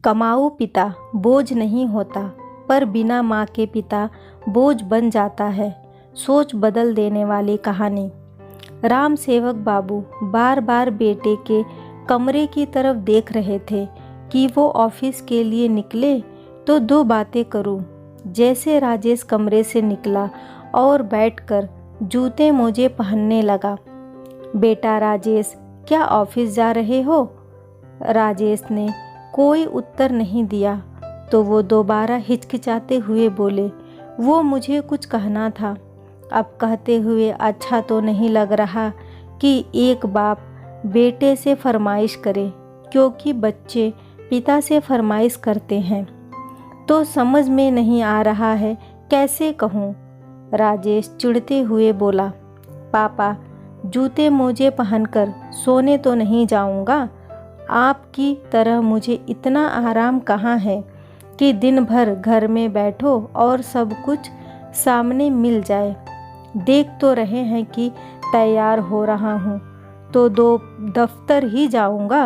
कमाऊ पिता बोझ नहीं होता, पर बिना माँ के पिता बोझ बन जाता है। सोच बदल देने वाली कहानी। राम सेवक बाबू बार बार बेटे के कमरे की तरफ देख रहे थे कि वो ऑफिस के लिए निकले तो दो बातें करूं। जैसे राजेश कमरे से निकला और बैठकर जूते मोजे पहनने लगा। बेटा राजेश, क्या ऑफिस जा रहे हो? राजेश ने कोई उत्तर नहीं दिया तो वो दोबारा हिचकिचाते हुए बोले, वो मुझे कुछ कहना था। अब कहते हुए अच्छा तो नहीं लग रहा कि एक बाप बेटे से फरमाइश करे, क्योंकि बच्चे पिता से फरमाइश करते हैं। तो समझ में नहीं आ रहा है कैसे कहूँ। राजेश चिढ़ते हुए बोला, पापा जूते मोजे पहनकर सोने तो नहीं जाऊँगा। आपकी तरह मुझे इतना आराम कहाँ है कि दिन भर घर में बैठो और सब कुछ सामने मिल जाए। देख तो रहे हैं कि तैयार हो रहा हूँ तो दफ्तर ही जाऊँगा,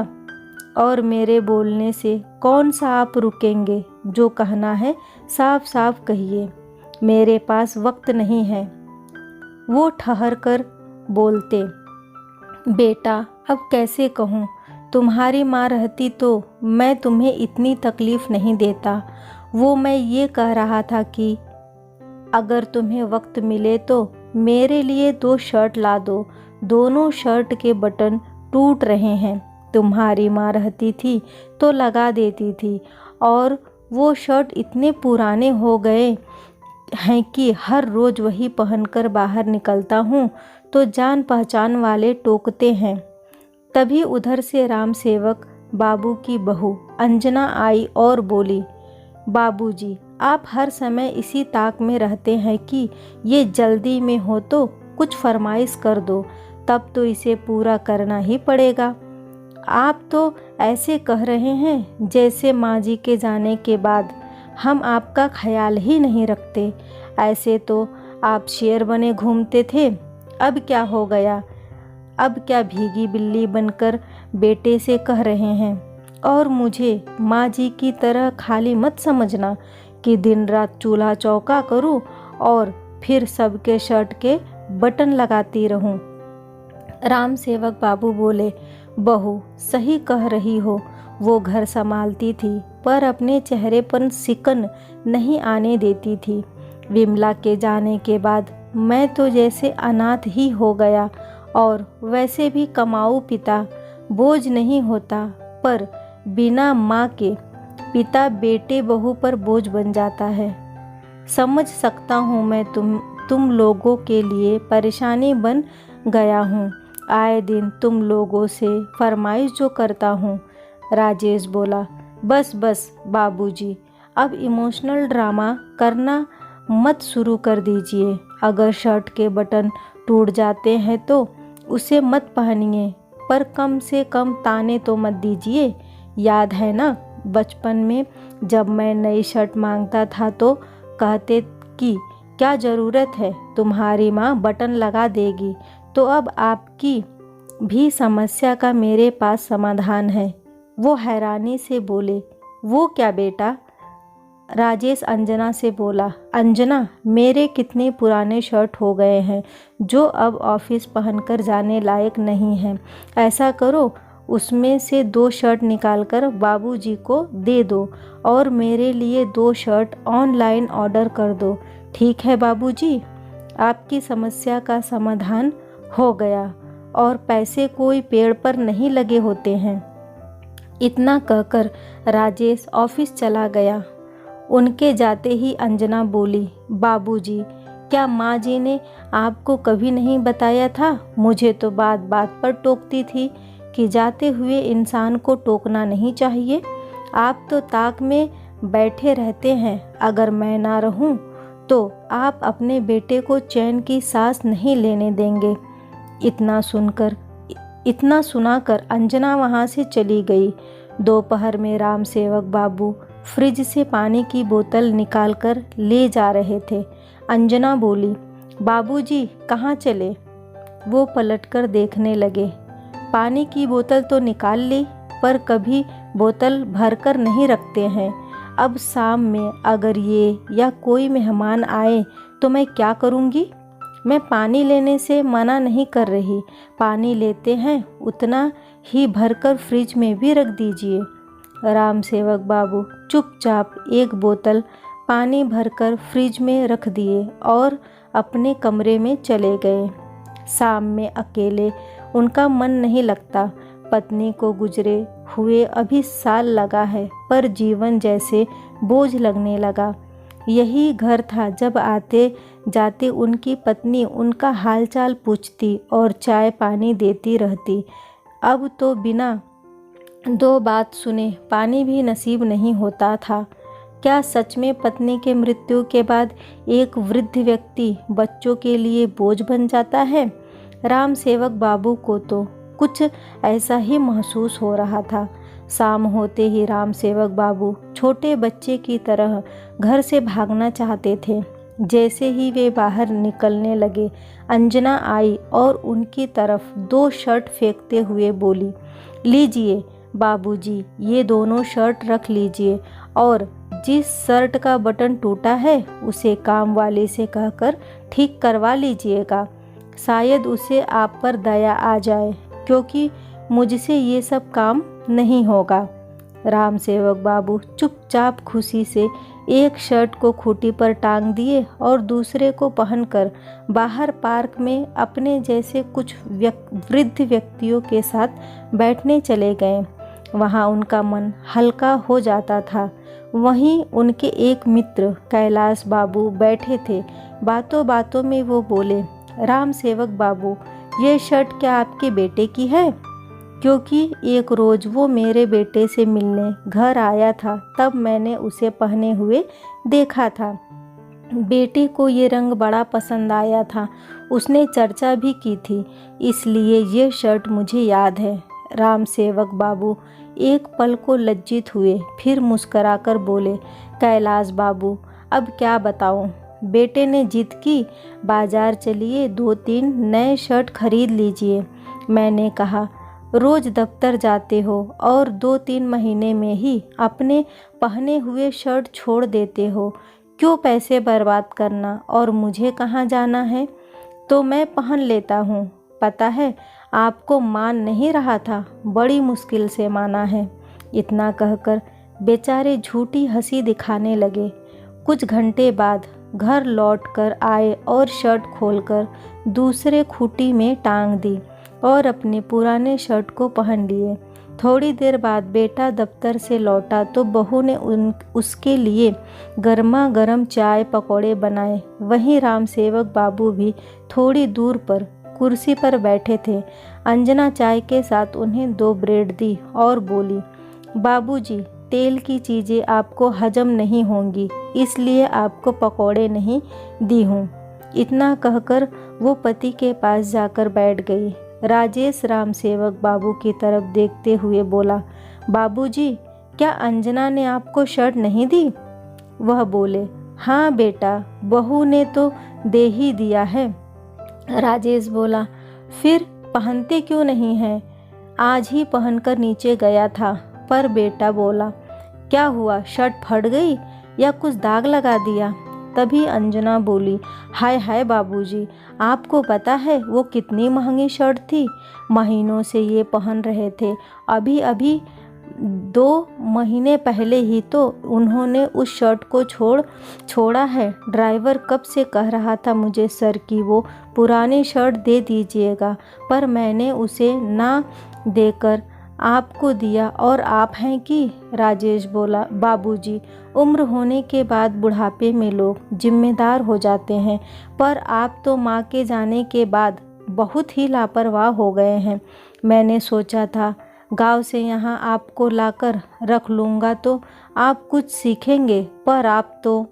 और मेरे बोलने से कौन सा आप रुकेंगे? जो कहना है साफ साफ कहिए, मेरे पास वक्त नहीं है। वो ठहर कर बोलते, बेटा अब कैसे कहूँ, तुम्हारी माँ रहती तो मैं तुम्हें इतनी तकलीफ़ नहीं देता। वो मैं ये कह रहा था कि अगर तुम्हें वक्त मिले तो मेरे लिए 2 शर्ट ला दो। दोनों शर्ट के बटन टूट रहे हैं। तुम्हारी माँ रहती थी तो लगा देती थी, और वो शर्ट इतने पुराने हो गए हैं कि हर रोज़ वही पहनकर बाहर निकलता हूँ तो जान पहचान वाले टोकते हैं। तभी उधर से राम सेवक बाबू की बहू अंजना आई और बोली, बाबूजी आप हर समय इसी ताक में रहते हैं कि ये जल्दी में हो तो कुछ फरमाइश कर दो, तब तो इसे पूरा करना ही पड़ेगा। आप तो ऐसे कह रहे हैं जैसे माँ जी के जाने के बाद हम आपका ख्याल ही नहीं रखते। ऐसे तो आप शेर बने घूमते थे, अब क्या हो गया? अब क्या भीगी बिल्ली बनकर बेटे से कह रहे हैं? और मुझे माँ जी की तरह खाली मत समझना कि दिन रात चूल्हा चौका करूं और फिर सबके शर्ट के बटन लगाती रहूं। राम सेवक बाबू बोले, बहू सही कह रही हो। वो घर संभालती थी पर अपने चेहरे पर सिकन नहीं आने देती थी। विमला के जाने के बाद मैं तो जैसे अनाथ ही हो गया, और वैसे भी कमाऊ पिता बोझ नहीं होता, पर बिना माँ के पिता बेटे बहू पर बोझ बन जाता है। समझ सकता हूँ मैं तुम लोगों के लिए परेशानी बन गया हूँ। आए दिन तुम लोगों से फरमाइश जो करता हूँ। राजेश बोला, बस बस बाबूजी, अब इमोशनल ड्रामा करना मत शुरू कर दीजिए। अगर शर्ट के बटन टूट जाते हैं तो उसे मत पहनिए, पर कम से कम ताने तो मत दीजिए। याद है ना, बचपन में जब मैं नई शर्ट मांगता था तो कहते कि क्या ज़रूरत है, तुम्हारी माँ बटन लगा देगी। तो अब आपकी भी समस्या का मेरे पास समाधान है। वो हैरानी से बोले, वो क्या बेटा? राजेश अंजना से बोला, अंजना मेरे कितने पुराने शर्ट हो गए हैं जो अब ऑफिस पहनकर जाने लायक नहीं हैं। ऐसा करो, उसमें से 2 शर्ट निकालकर बाबूजी को दे दो और मेरे लिए 2 शर्ट ऑनलाइन ऑर्डर कर दो। ठीक है बाबूजी, आपकी समस्या का समाधान हो गया, और पैसे कोई पेड़ पर नहीं लगे होते हैं। इतना कहकर राजेश ऑफिस चला गया। उनके जाते ही अंजना बोली, बाबूजी क्या माँ जी ने आपको कभी नहीं बताया था? मुझे तो बात बात पर टोकती थी कि जाते हुए इंसान को टोकना नहीं चाहिए। आप तो ताक में बैठे रहते हैं। अगर मैं ना रहूं तो आप अपने बेटे को चैन की सांस नहीं लेने देंगे। इतना सुनाकर अंजना वहाँ से चली गई। दोपहर में राम सेवक बाबू फ्रिज से पानी की बोतल निकालकर ले जा रहे थे। अंजना बोली, बाबूजी कहाँ चले? वो पलटकर देखने लगे। पानी की बोतल तो निकाल ली, पर कभी बोतल भरकर नहीं रखते हैं। अब शाम में अगर ये या कोई मेहमान आए तो मैं क्या करूँगी? मैं पानी लेने से मना नहीं कर रही, पानी लेते हैं उतना ही भरकर फ्रिज में भी रख दीजिए। राम सेवक बाबू चुपचाप एक बोतल पानी भरकर फ्रिज में रख दिए और अपने कमरे में चले गए। शाम में अकेले उनका मन नहीं लगता। पत्नी को गुजरे हुए अभी साल लगा है, पर जीवन जैसे बोझ लगने लगा। यही घर था जब आते जाते उनकी पत्नी उनका हालचाल पूछती और चाय पानी देती रहती। अब तो बिना दो बात सुने पानी भी नसीब नहीं होता था। क्या सच में पत्नी के मृत्यु के बाद एक वृद्ध व्यक्ति बच्चों के लिए बोझ बन जाता है? राम सेवक बाबू को तो कुछ ऐसा ही महसूस हो रहा था। शाम होते ही राम सेवक बाबू छोटे बच्चे की तरह घर से भागना चाहते थे। जैसे ही वे बाहर निकलने लगे, अंजना आई और उनकी तरफ 2 शर्ट फेंकते हुए बोली, लीजिए बाबूजी, ये दोनों शर्ट रख लीजिए और जिस शर्ट का बटन टूटा है उसे काम वाले से कहकर ठीक करवा लीजिएगा। शायद उसे आप पर दया आ जाए, क्योंकि मुझसे ये सब काम नहीं होगा। राम सेवक बाबू चुपचाप खुशी से एक शर्ट को खूंटी पर टांग दिए और दूसरे को पहनकर बाहर पार्क में अपने जैसे कुछ वृद्ध व्यक्तियों के साथ बैठने चले गए। वहाँ उनका मन हल्का हो जाता था। वहीं उनके एक मित्र कैलाश बाबू बैठे थे। बातों बातों में वो बोले, राम सेवक बाबू, ये शर्ट क्या आपके बेटे की है? क्योंकि एक रोज़ वो मेरे बेटे से मिलने घर आया था, तब मैंने उसे पहने हुए देखा था। बेटे को ये रंग बड़ा पसंद आया था, उसने चर्चा भी की थी, इसलिए ये शर्ट मुझे याद है। राम सेवक बाबू एक पल को लज्जित हुए, फिर मुस्कराकर बोले, कैलाश बाबू, अब क्या बताऊं? बेटे ने जिद की, बाजार चलिए 2-3 नए शर्ट खरीद लीजिए। मैंने कहा, रोज़ दफ्तर जाते हो और 2-3 महीने में ही अपने पहने हुए शर्ट छोड़ देते हो, क्यों पैसे बर्बाद करना? और मुझे कहाँ जाना है तो मैं पहन लेता हूँ। पता है, आपको मान नहीं रहा था, बड़ी मुश्किल से माना है। इतना कहकर बेचारे झूठी हंसी दिखाने लगे। कुछ घंटे बाद घर लौटकर आए और शर्ट खोलकर दूसरे खूंटी में टांग दी और अपने पुराने शर्ट को पहन लिए। थोड़ी देर बाद बेटा दफ्तर से लौटा तो बहू ने उसके लिए गर्मा गर्म चाय पकौड़े बनाए। वहीं राम सेवक बाबू भी थोड़ी दूर पर कुर्सी पर बैठे थे। अंजना चाय के साथ उन्हें 2 ब्रेड दी और बोली, बाबूजी, तेल की चीज़ें आपको हजम नहीं होंगी, इसलिए आपको पकौड़े नहीं दी हूँ। इतना कहकर वो पति के पास जाकर बैठ गई। राजेश राम सेवक बाबू की तरफ देखते हुए बोला, बाबूजी, क्या अंजना ने आपको शर्ट नहीं दी? वह बोले, हाँ बेटा, बहू ने तो दे ही दिया है। राजेश बोला, फिर पहनते क्यों नहीं हैं? आज ही पहनकर नीचे गया था। पर बेटा बोला, क्या हुआ, शर्ट फट गई या कुछ दाग लगा दिया? तभी अंजना बोली, हाय हाय बाबूजी, आपको पता है वो कितनी महंगी शर्ट थी? महीनों से ये पहन रहे थे। अभी अभी 2 महीने पहले ही तो उन्होंने उस शर्ट को छोड़ा है। ड्राइवर कब से कह रहा था मुझे सर कि वो पुरानी शर्ट दे दीजिएगा, पर मैंने उसे ना देकर आपको दिया और आप हैं कि? राजेश बोला, बाबूजी, उम्र होने के बाद बुढ़ापे में लोग जिम्मेदार हो जाते हैं, पर आप तो माँ के जाने के बाद बहुत ही लापरवाह हो गए हैं। मैंने सोचा था गांव से यहाँ आपको लाकर रख लूँगा तो आप कुछ सीखेंगे, पर आप तो,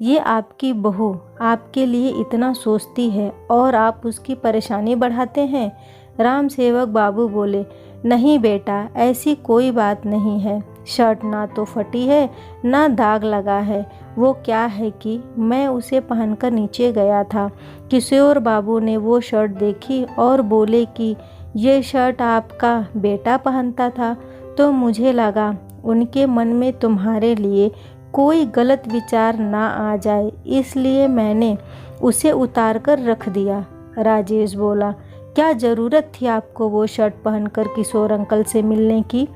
ये आपकी बहू आपके लिए इतना सोचती है और आप उसकी परेशानी बढ़ाते हैं। राम सेवक बाबू बोले, नहीं बेटा, ऐसी कोई बात नहीं है। शर्ट ना तो फटी है ना दाग लगा है। वो क्या है कि मैं उसे पहनकर नीचे गया था। किशोर बाबू ने वो शर्ट देखी और बोले कि ये शर्ट आपका बेटा पहनता था, तो मुझे लगा उनके मन में तुम्हारे लिए कोई गलत विचार ना आ जाए, इसलिए मैंने उसे उतार कर रख दिया। राजेश बोला, क्या ज़रूरत थी आपको वो शर्ट पहनकर किशोर अंकल से मिलने की?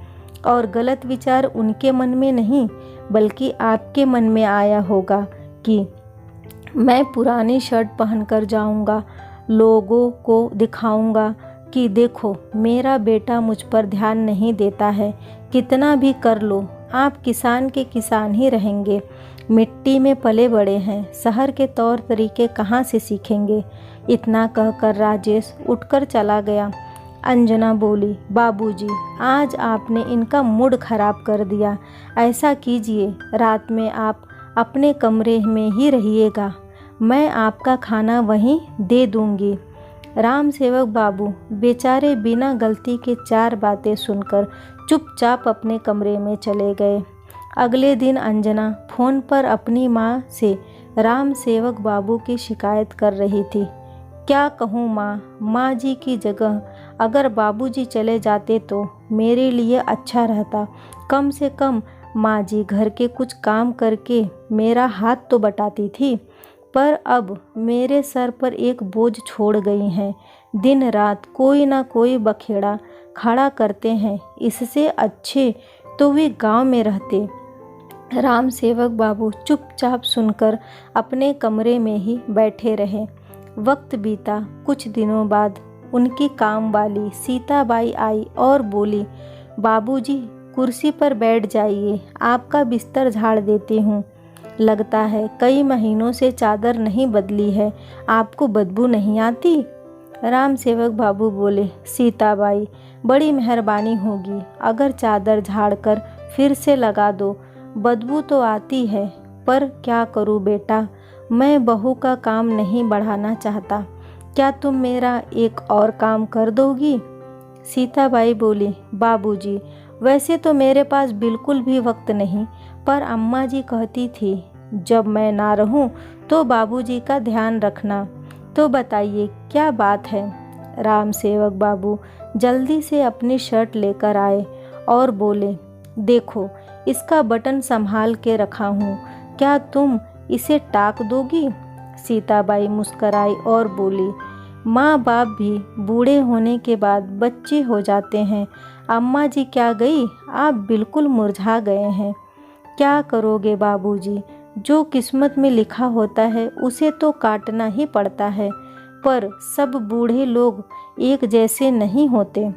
और गलत विचार उनके मन में नहीं बल्कि आपके मन में आया होगा कि मैं पुरानी शर्ट पहनकर जाऊंगा, लोगों को दिखाऊंगा कि देखो मेरा बेटा मुझ पर ध्यान नहीं देता है, कितना भी कर लो आप किसान के किसान ही रहेंगे, मिट्टी में पले बड़े हैं, शहर के तौर तरीके कहाँ से सीखेंगे। इतना कहकर राजेश उठकर चला गया। अंजना बोली, बाबूजी आज आपने इनका मूड खराब कर दिया, ऐसा कीजिए रात में आप अपने कमरे में ही रहिएगा, मैं आपका खाना वहीं दे दूंगी। राम सेवक बाबू बेचारे बिना गलती के 4 बातें सुनकर चुपचाप अपने कमरे में चले गए। अगले दिन अंजना फ़ोन पर अपनी माँ से राम सेवक बाबू की शिकायत कर रही थी। क्या कहूँ माँ जी की जगह अगर बाबूजी चले जाते तो मेरे लिए अच्छा रहता, कम से कम माँ जी घर के कुछ काम करके मेरा हाथ तो बटाती थी, पर अब मेरे सर पर एक बोझ छोड़ गई हैं, दिन रात कोई ना कोई बखेड़ा खड़ा करते हैं, इससे अच्छे तो वे गांव में रहते। राम सेवक बाबू चुपचाप सुनकर अपने कमरे में ही बैठे रहे। वक्त बीता। कुछ दिनों बाद उनकी काम वाली सीताबाई आई और बोली, बाबूजी कुर्सी पर बैठ जाइए, आपका बिस्तर झाड़ देती हूँ। लगता है कई महीनों से चादर नहीं बदली है, आपको बदबू नहीं आती? राम सेवक बाबू बोले, सीताबाई बड़ी मेहरबानी होगी अगर चादर झाड़कर फिर से लगा दो, बदबू तो आती है, पर क्या करूँ बेटा, मैं बहू का काम नहीं बढ़ाना चाहता, क्या तुम मेरा एक और काम कर दोगी? सीताबाई बोली, बाबूजी वैसे तो मेरे पास बिल्कुल भी वक्त नहीं, पर अम्मा जी कहती थी जब मैं ना रहूं तो बाबूजी का ध्यान रखना, तो बताइए क्या बात है। राम सेवक बाबू जल्दी से अपनी शर्ट लेकर आए और बोले, देखो इसका बटन संभाल के रखा हूँ, क्या तुम इसे टाक दोगी? सीताबाई मुस्कराई और बोली, माँ बाप भी बूढ़े होने के बाद बच्चे हो जाते हैं, अम्मा जी क्या गई, आप बिल्कुल मुरझा गए हैं। क्या करोगे बाबूजी, जो किस्मत में लिखा होता है उसे तो काटना ही पड़ता है, पर सब बूढ़े लोग एक जैसे नहीं होते।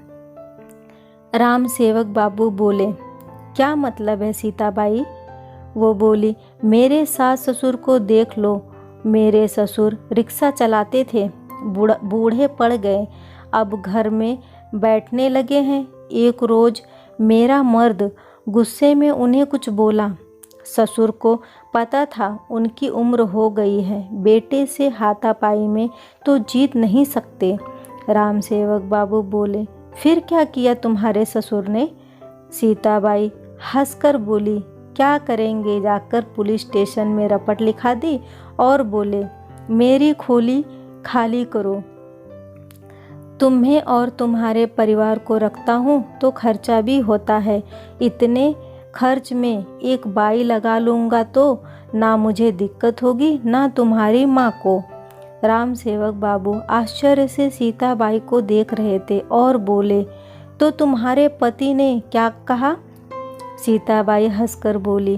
राम सेवक बाबू बोले, क्या मतलब है सीताबाई? वो बोली, मेरे सास ससुर को देख लो, मेरे ससुर रिक्शा चलाते थे, बूढ़े पड़ गए, अब घर में बैठने लगे हैं। एक रोज़ मेरा मर्द गुस्से में उन्हें कुछ बोला, ससुर को पता था उनकी उम्र हो गई है, बेटे से हाथापाई में तो जीत नहीं सकते। राम सेवक बाबू बोले, फिर क्या किया तुम्हारे ससुर ने? सीताबाई हंसकर बोली, क्या करेंगे, जाकर पुलिस स्टेशन में रपट लिखा दी और बोले, मेरी खोली खाली करो, तुम्हें और तुम्हारे परिवार को रखता हूँ तो खर्चा भी होता है, इतने खर्च में एक बाई लगा लूँगा तो ना मुझे दिक्कत होगी ना तुम्हारी माँ को। राम सेवक बाबू आश्चर्य से सीताबाई को देख रहे थे और बोले, तो तुम्हारे पति ने क्या कहा? सीताबाई हंसकर बोली,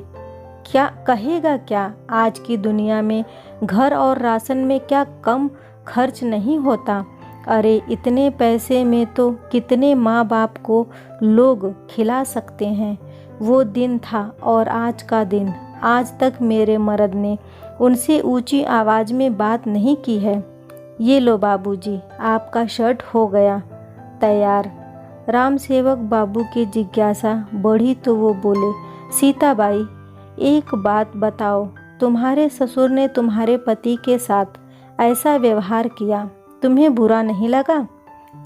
क्या कहेगा क्या, आज की दुनिया में घर और राशन में क्या कम खर्च नहीं होता? अरे इतने पैसे में तो कितने माँ बाप को लोग खिला सकते हैं। वो दिन था और आज का दिन, आज तक मेरे मर्द ने उनसे ऊंची आवाज़ में बात नहीं की है। ये लो बाबूजी, आपका शर्ट हो गया तैयार। राम सेवक बाबू की जिज्ञासा बढ़ी तो वो बोले, सीताबाई एक बात बताओ, तुम्हारे ससुर ने तुम्हारे पति के साथ ऐसा व्यवहार किया, तुम्हें बुरा नहीं लगा?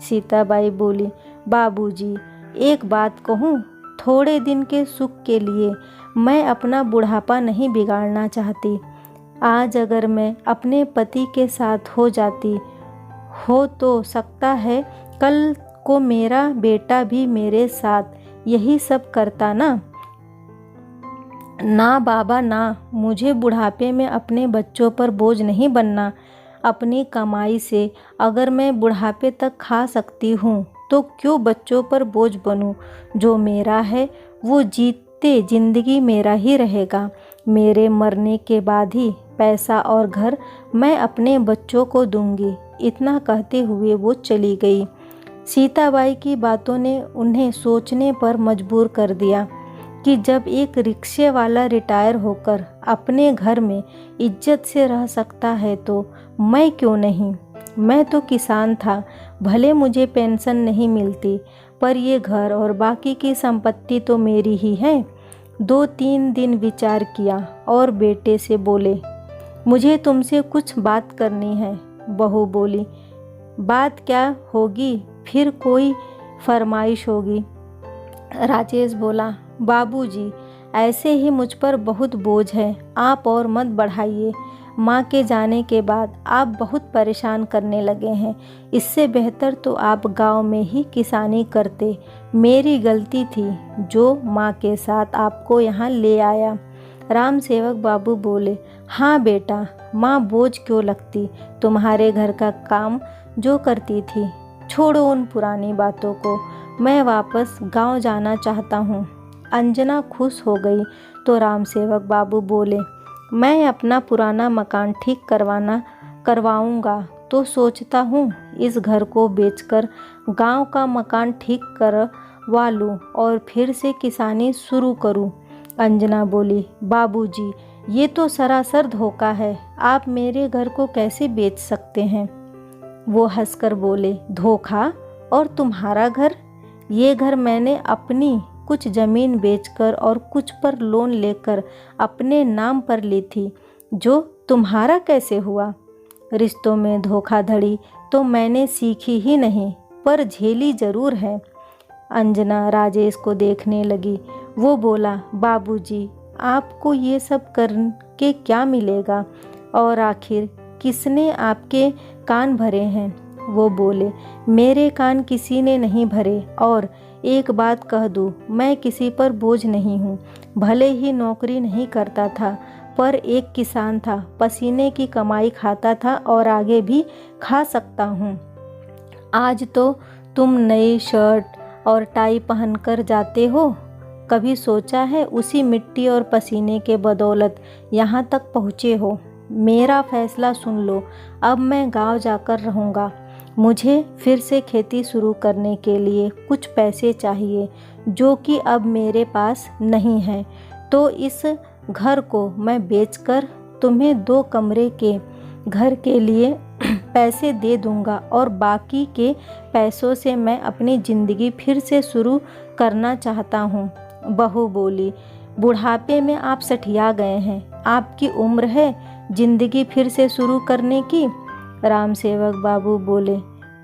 सीताबाई बोली, बाबूजी एक बात कहूँ, थोड़े दिन के सुख के लिए मैं अपना बुढ़ापा नहीं बिगाड़ना चाहती। आज अगर मैं अपने पति के साथ हो जाती हो तो सकता है कल को मेरा बेटा भी मेरे साथ यही सब करता ना। ना बाबा ना, मुझे बुढ़ापे में अपने बच्चों पर बोझ नहीं बनना। अपनी कमाई से अगर मैं बुढ़ापे तक खा सकती हूँ तो क्यों बच्चों पर बोझ बनूँ। जो मेरा है वो जीते जिंदगी मेरा ही रहेगा। मेरे मरने के बाद ही पैसा और घर मैं अपने बच्चों को दूंगी। इतना कहते हुए वो चली गई। सीताबाई की बातों ने उन्हें सोचने पर मजबूर कर दिया कि जब एक रिक्शे वाला रिटायर होकर अपने घर में इज्जत से रह सकता है तो मैं क्यों नहीं। मैं तो किसान था, भले मुझे पेंशन नहीं मिलती, पर ये घर और बाकी की संपत्ति तो मेरी ही है। 2-3 दिन विचार किया और बेटे से बोले, मुझे तुमसे कुछ बात करनी है। बहू बोली, बात क्या होगी, फिर कोई फरमाइश होगी। राजेश बोला, बाबूजी, ऐसे ही मुझ पर बहुत बोझ है, आप और मत बढ़ाइए। माँ के जाने के बाद आप बहुत परेशान करने लगे हैं। इससे बेहतर तो आप गांव में ही किसानी करते। मेरी गलती थी जो माँ के साथ आपको यहाँ ले आया। राम सेवक बाबू बोले, हाँ बेटा, माँ बोझ क्यों लगती, तुम्हारे घर का काम जो करती थी। छोड़ो उन पुरानी बातों को, मैं वापस गांव जाना चाहता हूँ। अंजना खुश हो गई तो राम सेवक बाबू बोले, मैं अपना पुराना मकान ठीक करवाऊंगा तो सोचता हूँ इस घर को बेचकर गांव का मकान ठीक करवा लूँ और फिर से किसानी शुरू करूँ। अंजना बोली, बाबूजी, ये तो सरासर धोखा है, आप मेरे घर को कैसे बेच सकते हैं। वो हंसकर बोले, धोखा और तुम्हारा घर? ये घर मैंने अपनी कुछ ज़मीन बेचकर और कुछ पर लोन लेकर अपने नाम पर ली थी। जो तुम्हारा कैसे हुआ? रिश्तों में धोखाधड़ी तो मैंने सीखी ही नहीं, पर झेली ज़रूर है। अंजना राजेश को देखने लगी। वो बोला, बाबूजी, आपको ये सब करके क्या मिलेगा, और आखिर किसने आपके कान भरे हैं। वो बोले, मेरे कान किसी ने नहीं भरे, और एक बात कह दूँ, मैं किसी पर बोझ नहीं हूँ। भले ही नौकरी नहीं करता था, पर एक किसान था, पसीने की कमाई खाता था और आगे भी खा सकता हूँ। आज तो तुम नई शर्ट और टाई पहनकर जाते हो, कभी सोचा है उसी मिट्टी और पसीने के बदौलत यहाँ तक पहुँचे हो। मेरा फैसला सुन लो, अब मैं गांव जाकर रहूँगा। मुझे फिर से खेती शुरू करने के लिए कुछ पैसे चाहिए जो कि अब मेरे पास नहीं है। तो इस घर को मैं बेचकर तुम्हें 2 कमरे के घर के लिए पैसे दे दूंगा और बाकी के पैसों से मैं अपनी ज़िंदगी फिर से शुरू करना चाहता हूँ। बहू बोली, बुढ़ापे में आप सठिया गए हैं, आपकी उम्र है ज़िंदगी फिर से शुरू करने की। राम सेवक बाबू बोले,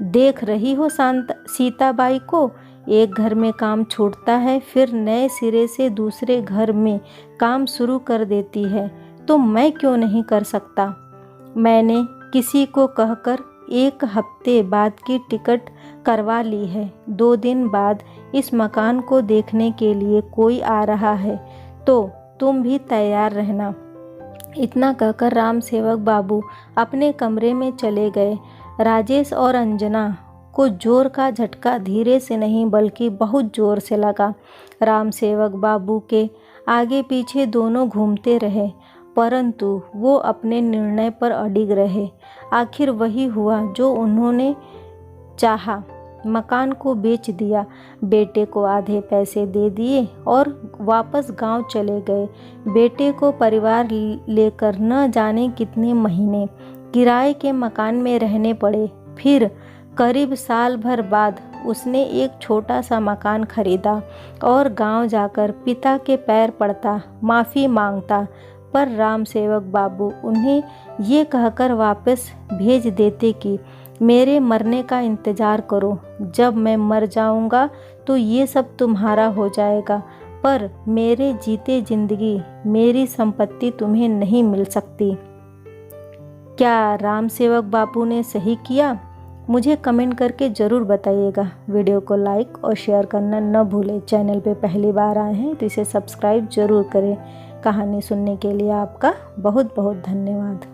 देख रही हो सीताबाई को, एक घर में काम छूटता है फिर नए सिरे से दूसरे घर में काम शुरू कर देती है, तो मैं क्यों नहीं कर सकता। मैंने किसी को कहकर 1 हफ्ते बाद की टिकट करवा ली है। 2 दिन बाद इस मकान को देखने के लिए कोई आ रहा है, तो तुम भी तैयार रहना। इतना कहकर राम सेवक बाबू अपने कमरे में चले गए। राजेश और अंजना को जोर का झटका धीरे से नहीं बल्कि बहुत जोर से लगा। राम सेवक बाबू के आगे पीछे दोनों घूमते रहे, परंतु वो अपने निर्णय पर अडिग रहे। आखिर वही हुआ जो उन्होंने चाहा। मकान को बेच दिया, बेटे को आधे पैसे दे दिए और वापस गांव चले गए। बेटे को परिवार लेकर न जाने कितने महीने किराए के मकान में रहने पड़े। फिर करीब साल भर बाद उसने एक छोटा सा मकान खरीदा और गांव जाकर पिता के पैर पड़ता, माफ़ी मांगता, पर राम सेवक बाबू उन्हें ये कहकर वापस भेज देते कि मेरे मरने का इंतज़ार करो, जब मैं मर जाऊंगा तो ये सब तुम्हारा हो जाएगा, पर मेरे जीते ज़िंदगी मेरी संपत्ति तुम्हें नहीं मिल सकती। क्या राम सेवक बाबू ने सही किया? मुझे कमेंट करके ज़रूर बताइएगा। वीडियो को लाइक और शेयर करना न भूलें। चैनल पे पहली बार आए हैं तो इसे सब्सक्राइब ज़रूर करें। कहानी सुनने के लिए आपका बहुत बहुत धन्यवाद।